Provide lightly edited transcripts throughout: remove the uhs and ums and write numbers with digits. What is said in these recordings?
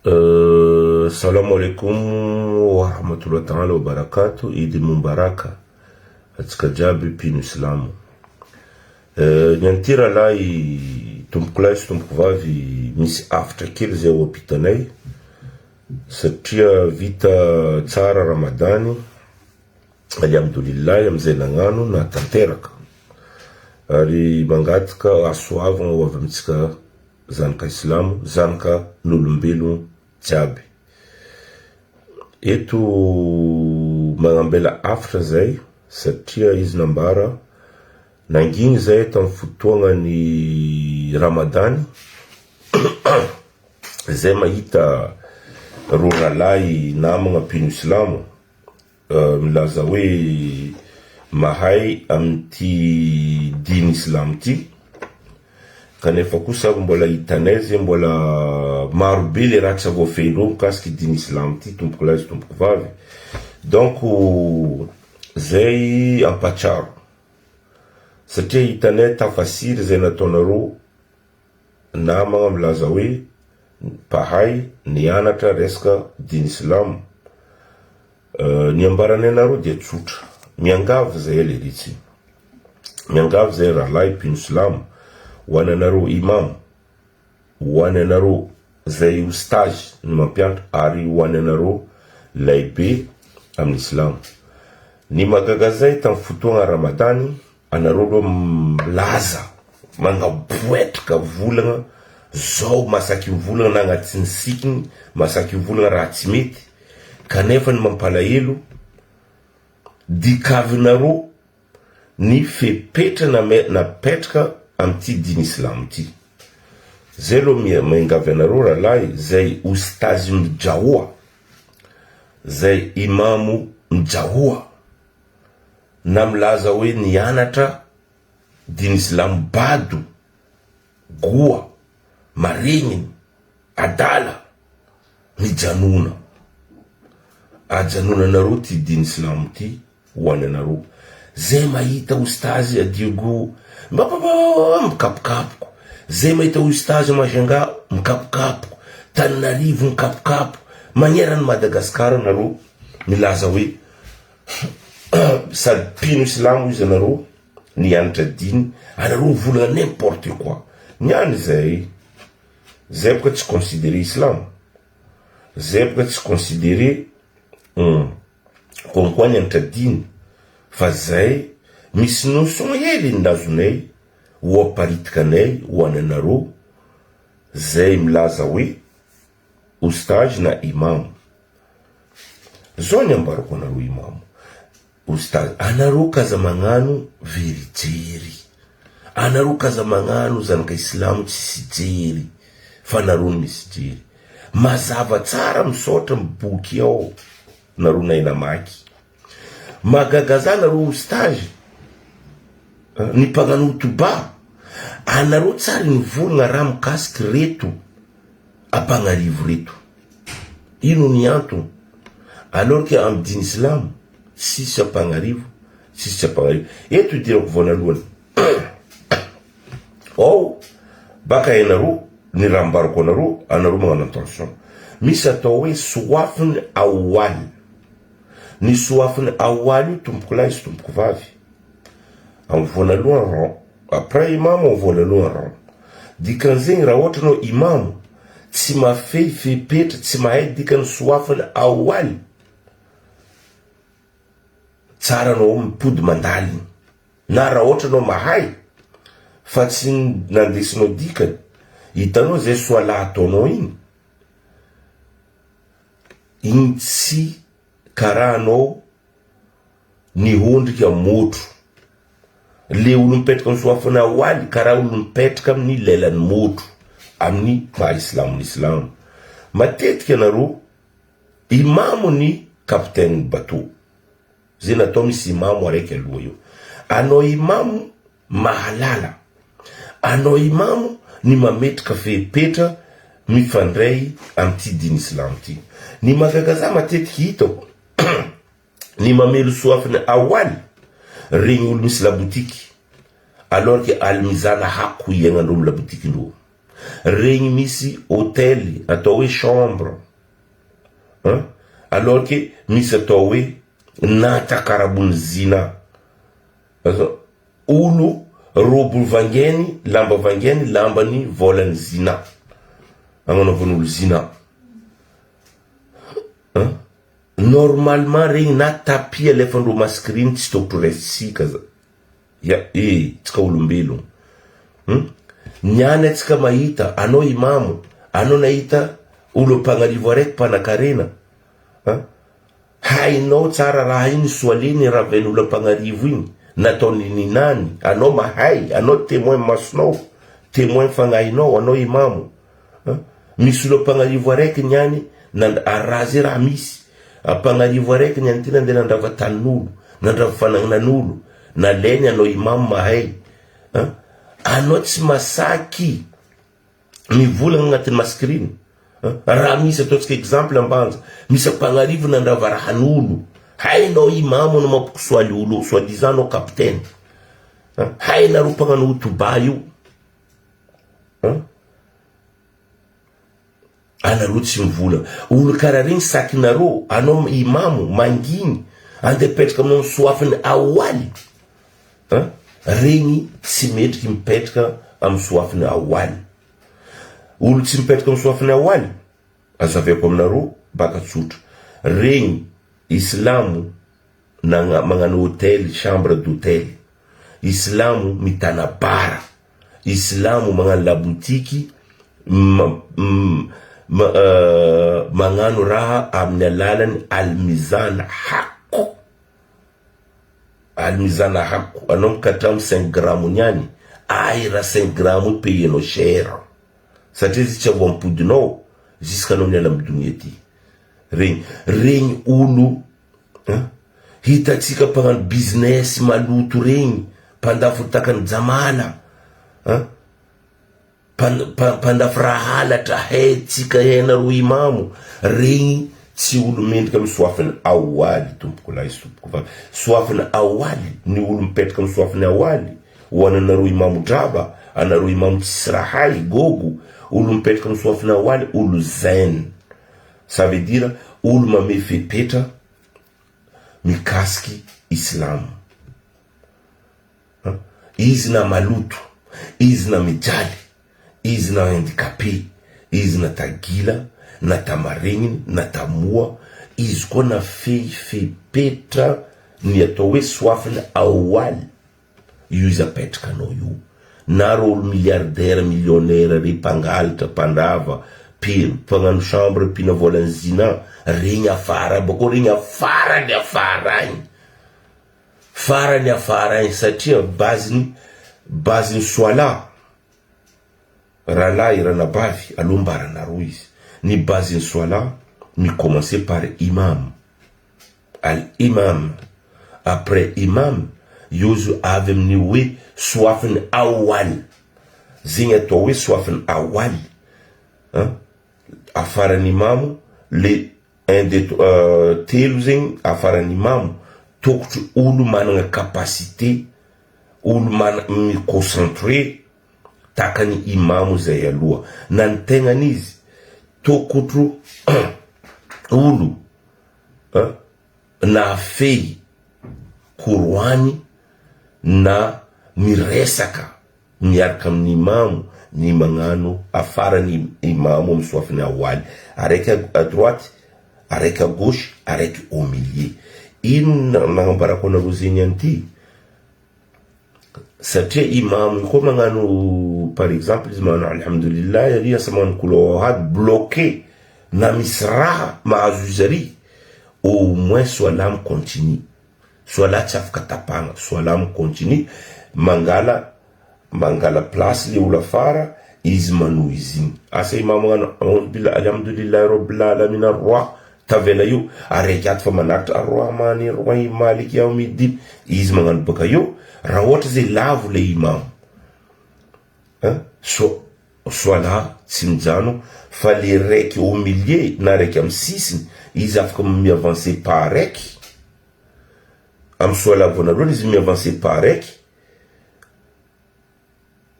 Assalamu alaikum wa rahmatullahi ta'ala wa barakatuh. Idi Mubaraka atsika jiaby mpino Islamu. Niantira lahy tompoko lahy sy tompoko vavy misy afatra kely zay ao ampitanay satria vita tsara Ramadany, alhamdulillah amizay nagnano na tanteraka ary mangataka asoavagna ho avy amitsika zanaka Islamo, zanaka n'olombelogno jiaby. Eto magnambela afatra zay satria izy nambara nanginy zay tamin'ny fotoagnany Ramadany zay mahita roralahy namagna mpino Islamo milaza hoe mahay amin'ty diny Islamo ty, kanefa kosa mbola hitanay zay mbola marobe le raha tsy voafehin'olo mikasiky diny Islamo ty, tompoko lahy sy tompoko vavy. Donc zay ampatsaro satria hitanay tafasiry zay nataonareo namagna milaza hoe pahay nianatra resaka diny Islamo. Niambaranay nareo dia tsotra, miangavy zay le ritsy, miangavy zay rahalahy mpino Islamo, hoananareo imam, hoananareo zay ustage ny mampianatra ary hoananareo laibe amin'ny Islamo. Ny magaga zay tamin'ny fotoagna Ramadany anareo aloha milaza mangaboetraka volagna zao masaky volagna na agnaty ny sikiny masaky volagna raha tsy mety, kanefa ny mampalahelo dikavinareo ny fepetra napetraka amty diny Islamo ty. Zay lo maingavy anareo rahalahy zay ustazy mijahoa, zay imamu mijahoa na milaza hoe nianatra diny Islamo bado goa maregniny adala mijanona ajanona nareo ty diny Islamo ty hoany anareo. Zay mahita ustazy adiogo mikapokapoko, zay mahita ustazy Majunga mikapokapoko, Tananarivo mikapokapoko, magnerany Madagasikara nareo milaza hoe sady mpino Islamo izy anareo nianatra diny, anareo volagna n'importe quoi. Niany zay boka tsy considéré Islamo, zay boka tsy considéré comme quoi nianatra diny, fa zay misy notion hely ndazonay ho aparitikanay ho ananareo zay milaza hoe ustage na imam. Zao ny ambarako anareo imam ustaz, anareo kaza magnano verijery, anareo kaza magnano zanaka Islamo tsy jery, fa anareo misy jery. Mazava tsara misotra miboky ao nareo nay namaky, magagaza nareo ustage ny mpagnano toba, anareo tsara ny volagna raha mikasiky reto ampagnarivo reto. Ino ny antony? Alors que amin'ny diny Islamo sisy ampagnarivo, sisy ampagnarivo. Eto idirako voanalohany ao baka enareo ny raha mbarako anareo magnano attention. Misy atao hoe soafiny awaly. Ny soafiny awaly io tompoko lahy sy tompoko vavy amin'ny voanalohany rang, après imam amin'ny voanalohany rang. Dikan'izegny raha ohatra anao imam tsy mafehy fepetra, tsy mahay dikany soafiny awaly, tsara anao mipody mandaly. Na raha ohatra anao mahay fa tsy nandesinao dikany, hitanao zay soala ataonao igny tsy karaha anao nihondrika motro. Le olo mipetraka amin'ny soafiny awaly karaha olo mipetraka amin'ny lelan'ny motro amin'ny maha Islamo. Matetika anareo imamo ny kapitaine bateau, zay natao misy imamo araiky aloha io. Anao imamo mahalala, anao imamo ny mametraka fepetra mifandray amty diny Islamo ty. Ny magagaza matetiky hitako ny mamelo soafiny awaly regny olo misy labotiky, alors que alimizana hako iagnandreo labotiki ndreo. regny misy hôtely atao hoe chambre, alors que misy atao hoe natakarabony zina. Olo robo vangeny, lamba vangeny, lambany volany zina, agnanaovan'olo zina. Normalement regny na tapis alefandro maskriny tsy tokotro resitsika za. Tsika olombelogno. Niany atsika mahita, anao imamo, anao nahita olo mpagnarivo araiky mpanakarena, hainao tsara raha iny soaliny raven'olo mpagnarivo iny, nataony ninany, anao mahay, anao témoin masonao, témoin fagnahinao, anao imamo. Misy olo mpagnarivo araiky niany, raha zay raha misy, mpagnarivo araiky niany ty nandeha nandrava tanin'olo, nandrava fanagnanan'olo, nalainy anao imamo mahay. Anao tsy masaky mivolagna agnatin'ny maskriny. Raha misy ataotsika exemple ambanja, misy mpagnarivo nandrava rahan'olo, hainao imamo no mampikisoaly olo, soi-disant anao kapitaine, hainareo mpagnano hotoba io, anareo tsy mivolagna. Olo karaha regny sakinareo, anao imamo manginy andeha petraka aminao soafiny aoaly, regny tsy metriky mipetraka amin'ny soafiny aoaly. Olo tsy mipetraka amin'ny soafiny aoaly, azaveko aminareo baka tsotra, regny islamo magnano hôtely, chambre d'hôtel, islamo mitana bara, islamo magnano labotiki, magnano raha amin'ny alalany almizana hako. Almizana hako, anao mikatramo 5 grammes niany, raha 5 grammes payenao cher, satria izy tsy avoampodinao jusqu'anao miala amin'ny dunia ty. Regny olo hitatsika mpagnano business maloto regny, mpandafo takany jamala, mpandafo raha halatra, tsika hainareo imamo, regny tsy olo mendrika amin'ny soafiny aoaly. Tompoko lahy sompoko va, soafiny aoaly, ny olo mipetraka amin'ny soafiny aoaly, ho anareo imamo draba, anareo imamo tsisy rahay gogo, olo mipetraka amin'ny soafiny aoaly, olo zen. Ça veut dire olo mame fepetra mikasiky islamo. Izy na maloto, izy na mijaly, izy na handicapé, izy na tagila, na tamaregniny, na tamoa, izy koa na fepetra ny atao hoe soafiny aoaly, io izy apetraka anao io. Na olo milliardaire, millionnaire re mpangalatra, mpandrava, mpagnano chambre, pina volany zina, regny afara, bako regny afarany afara igny, farany afara igny, satria baziny soala. Ralahy ranabavy alombaranareo izy, ny baziny soala mi commencer par imam, al imam, après imam yozo avy amin'ny hoe soafiny aoaly, zegny atao hoe soafiny aoaly. Afarany imamo, le telo zegny afarany imamo, tokotro olo manana capacité, olo mi concentré takany imamo zay aloha. Na ny tegnan'izy tokotro olo na fey koroany na miresaka miaraka amin'ny imamo, ny magnano afarany imamo amin'ny soafiny aoaly, araiky à droite, araiky à gauche, araiky au milieu. Ino nagnambarako anareo zegny anty? Satria imamo io koa magnano, par exemple, izy magnano alhamdulillah ary, asa magnano kulohad bloqué, na misy raha mahazo izy ary, au moins soalamo continue, soala tsy afaka tapagna, soalamo continue, mangala place le olo afara, izy mano izy igny. Asa imamo magnano alhamdulillah rabbil alamin arroi, tavela io, araiky ato fa manakitra arrahmani arrahim maliki yawmiddin, izy magnano baka io, raha ohatra zay lavo le imamo, soala tsy mijano, fa le raiky au milieu na raiky amin'ny sisiny, izy afaka mi-avancer pa raiky, amin'ny soala vonalohany izy mi-avancer pa raiky,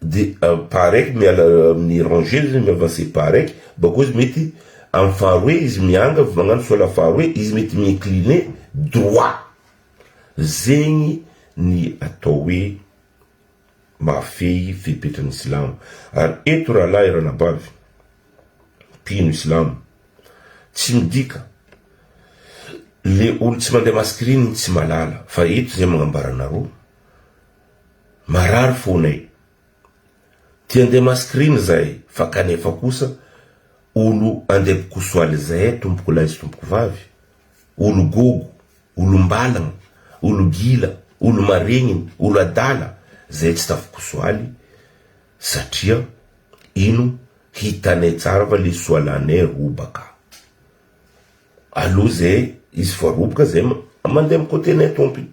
de paraiky miala amin'ny ranger izy miavancé paraiky bakô izy mety amin'ny faharoe izy mianga magnano sola faharoe izy mety m'incliner droit. Zegny ny atao hoe mafehy fipetran'ny Islamo. Ary eto rahalahy ranabavy mpino Islamo tsy midika le olo tsy mandeha maskriny tsy malala fa eto zay magnambara anareo marary fonay tia andeha maskriny zay fa kanefa kosa olo andeha pikosoaly zay tompoko lahy sy tompoko vavy, olo gogo, olo mbalagna, olo gila, olo maregniny, olo adala zay tsy tafikosoaly satria ino hitanay tsara fa le soalanay robaka. Alo zay izy fa robaka zay mandeha amin'ny côté-nay tompony.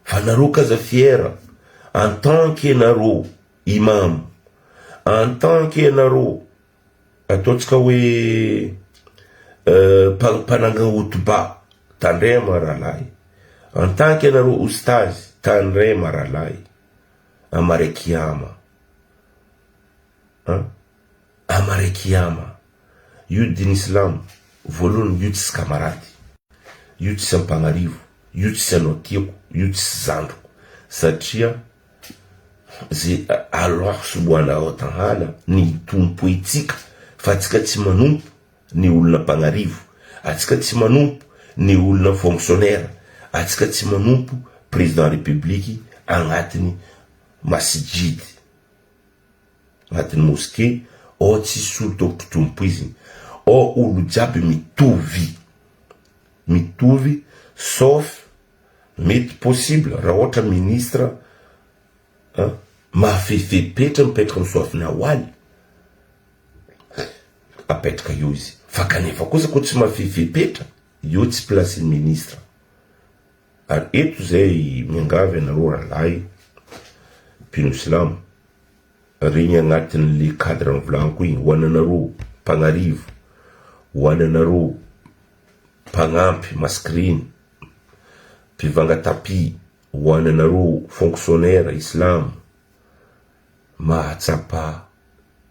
Fa nareo kaza fiera en tant que nareo imam, en tant que nareo ataotsika hoe mpananga hotoba tandray maralahy, en tant que nareo ostazy tandray maralahy amarekiama amarekiama io diny Islam voalohany io tsy kamarady, io tsy ampagnarivo, io tsy anao tiako, io tsy zandroko satria zay Allah subhanahu wa ta'ala ny tompo etsika fa atsika tsy manompo ny olona mpagnarivo, atsika tsy manompo ny olona fonctionnaire, atsika tsy manompo président république agnatiny masjidy, agnatiny mosquée, o tsy solo tokotro tompo izy, o olo jiaby mitovy sauf mety possible raha ohatra ministre mafefepetra mipetraka misoafina awaly apetraka io izy, fa kanefa kosa ko tsy mafefepetra io tsy place ministre. Ary eto zay miangavy anareo rahalahy mpino Islamo regny agnatin'le cadre volaniko igny, ho ananareo mpagnarivo, ho ananareo mpagnampy maskriny, mpivanga tapi, ho ananareo fonctionnaire Islam, mahatsapa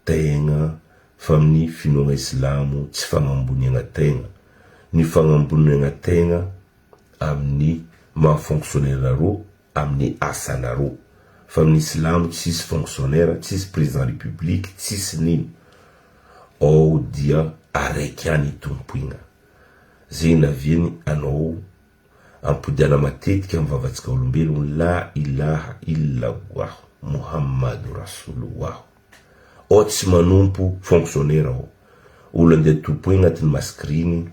tegna fa amin'ny finoana Islamo tsy fagnamboniagna tegna, ny fagnamboniagna tegna amin'ny mahafonctionnaire nareo amin'ny asanareo. Fa amin'ny Islamo tsisy fonctionnaire, tsisy président république, tsisy nino, ao dia araiky any tompo igna. Zay naviany anao ampodiana matetika amin'ny vavantsika olombelogno la ilaha illallah Muhammadu Rasulullah. Ao tsy manompo fonctionnaire ao, olo andeha tompo igna agnatin'ny maskriny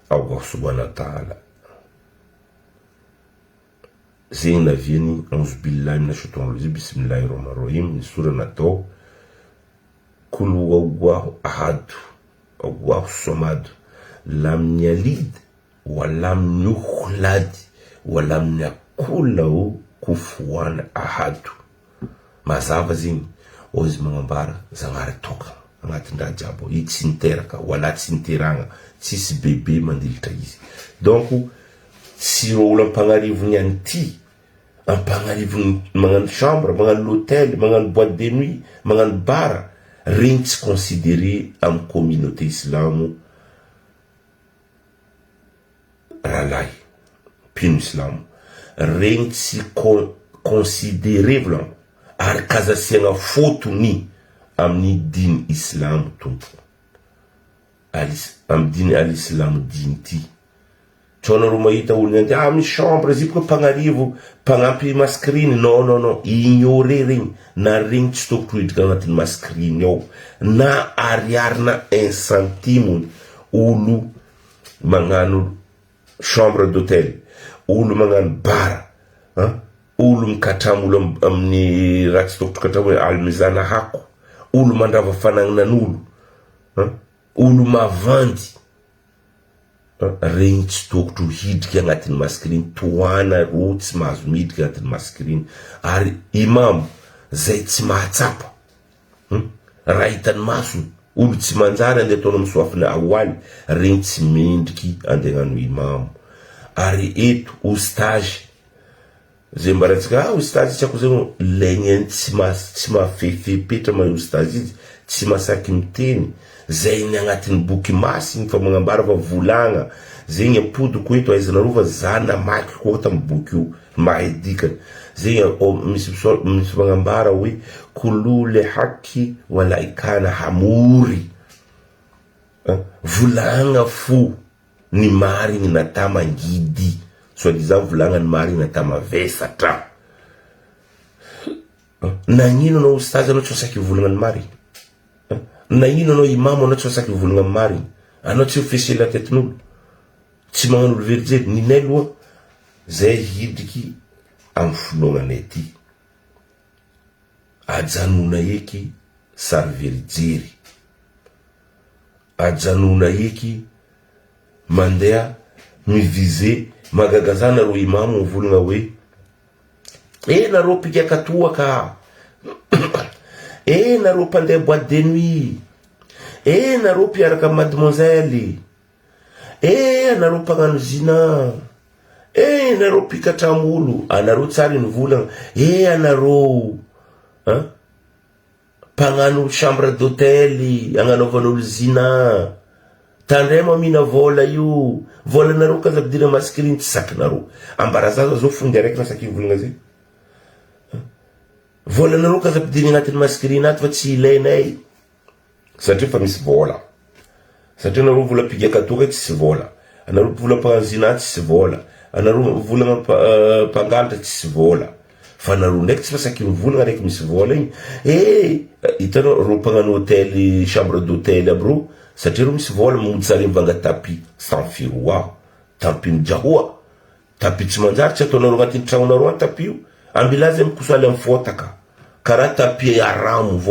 Allah subhanahu wa ta'ala. Zay naviany auzubillahi minash shaitanir rajim bismillahir rahmanir rahim, ny sura natao kul huwallahu ahad Allahu samad lam yalid wa lam yukhlad wa lam yakul lahu kufuwan ahad. Mazava ziny o izy magnambara zagnahary toka agnatin'ny raha jiaby i tsy niteraka wala tsy niteragna, tsisy bebe mandilitra izy. Donc si olo ampagnarivony anty, ampagnarivony magnano chambre, magnano l'hôtel, magnano boîte de nuit, magnano bara, regny tsy considéré amin'ny communauté Islamo rahalahy mpino Islamo, regny tsy considéré volango ary kazasiagna fotony amin'ny diny Islamo tompo, amin'ny diny al-Islamo diny ty. Tronareo mahita olo ny misy chambre izy ko mpagnarivo mpagnampy maskriny, non ignoré regny, na regny tsy tokotro hidrika agnatin'ny maskriny ao, na ariarina 1 centime olo magnano chambre d'hôtel, olo magnano bara, olo mikatramo amin'ny raha tsy tokotro katramo hoe almizana hako, olo mandrava fanagnanan'olo, olo mavandy, regny tsy tokotro hidrika agnatin'ny maskriny, toana ro tsy mahazo midrika agnatin'ny maskriny. Ary imam zay tsy mahatsapa, raha hitan'ny masony, olo tsy manjary andeha ataonao misoafina awaly, regny tsy mendriky andeha hagnano imam. Ary eto ostage Zembaratsika ustazy tsako zay legny tsy mafefepetra ma ustazy tsy masaky miteny zay ny agnatin'ny boky masiny fa magnambara fa volagna zegny apodiko eto aizanareo fa zana maky koa tam'y boky io mahedikany zegny misy magnambara hoe kulule haki wala ikana hamory volagna fo ny marigny nata mangidy soi-disant volagna ny marigny nata mavesatra nagnino anao ustazy anao tsy masaky volagna ny marigny nagnino anao imamo anao tsy masaky volagna ny marigny anao tsy ofesela tetin'olo tsy magnano olo verijery ninay loha zay hidriky amy folognanay ty ajanona eky sary verijery ajanona eky mandeha mivize magagazana ro imamo volagna hoe nareo pikakatoa ka nareo pandeha boîte de nuit nareo piaraka mademoiselle anareo pagnano zina nareo pikatramolo anareo tsary ny volagna anareo pagnano chambre d'hôtel agnanaovan'olo zina tandray mamina vola io vola nareo kazabidira maskriny tsy sakinareo ambarazaza zao fondy araiky nasaky volagna zay vola nareo kazabidira agnatin'ny maskriny aty fa tsy ilainay satria fa misy vola satria nareo vola pigakatoka tsy vola anareo vola pagnanzina tsy vola anareo volagna pangalatra tsy vola fa nareo ndraiky tsy masaky volagna araiky misy vola igny hitanao ro pagnano hôtel chambre d'hôtel aby ro satria ro misy vola mody tsary mivanga tapi sans firoa tapi mijahoa tapi tsy manjary tsy ataonareo agnatin'ny tragnonareo any tapi io ambilazy amy kosoaly amy fotaka karaha tapi aramo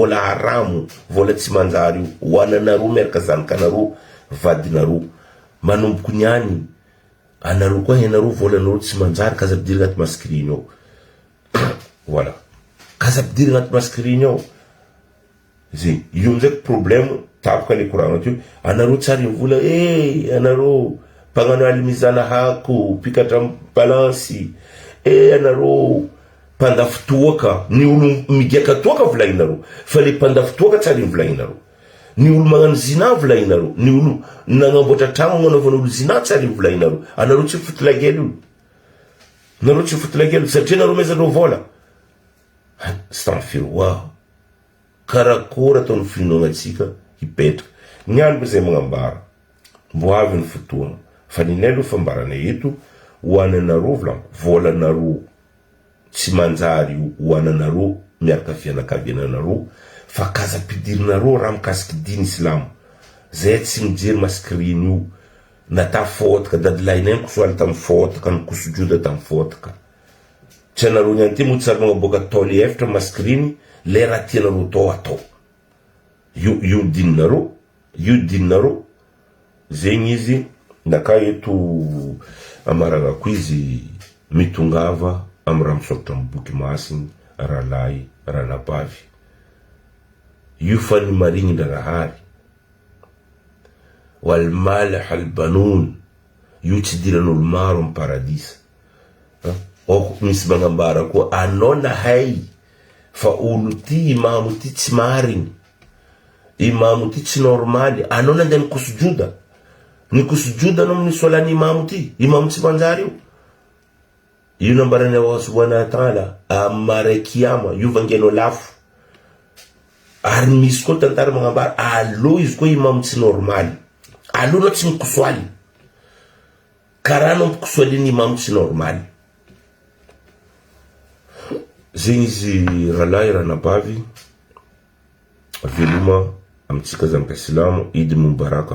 vola tsy manjary io hoananareo miaraka zanakanareo vadinareo manomboky niany anareo koa henareo volanareo tsy manjary kazapidiry agnaty maskriny ao voilà kazapidiry agnaty maskriny ao zegny io amizay problème tapoka le koragna teo anareo tsary vola anareo pagnano alimizana hako pikatra balansy anareo pandafotoaka ny olo migakatoaka volagninareo fa le pandafotoaka tsary volagninareo ny olo magnano zina volagninareo ny olo nagnamboatra tragno agnanaovan'olo zina tsary volagninareo anareo tsy fotolagely olo nareo tsy fotolagely satria nareo mezanao vola stanfiroa karakôry ataon'ny finoagnatsika hipetraka ny andro zay magnambara mbo avy ny fotoagna fa ninay aloha fambaranay eto hoananareo volanko volanareo tsy manjary hoananareo miaraka fianakaviananareo fa kazapidirinareo raha mikasiky diny islamo zay tsy mijery maskriny io nata fotaka dadilahinay kosoaly tamy fotaka nykosojoda tamy fotaka tsy anareo niany ty moa tsary magnaboaka taoly efitra maskriny le raha tianareo tao atao io dininareo zegny izy naka eto amaragnako izy mitongava amy raha misokatra amy boky masiny rahalahy ranabavy io fa ny marigny ndrarahary walmal halbanon io tsy diran'olo maro amy paradisa misy magnambara koa anao nahay fa olo ty imamo ty tsy marigny imamo ty tsy normaly anao nandeha nikosojoda anao amin'ny solany imamo tsy manjary io nambarany Allah subhanahu wa ta'ala amare kiyama io vangianao lafo ary misy koa tantara magnambara alo izy koa imamo tsy normaly alo anao tsy mikosoaly karaha anao mikosoaly ny imamo tsy normaly zegny izy rahalahy ranabavy veloma amitsika zanaka silamo Eid Mubarak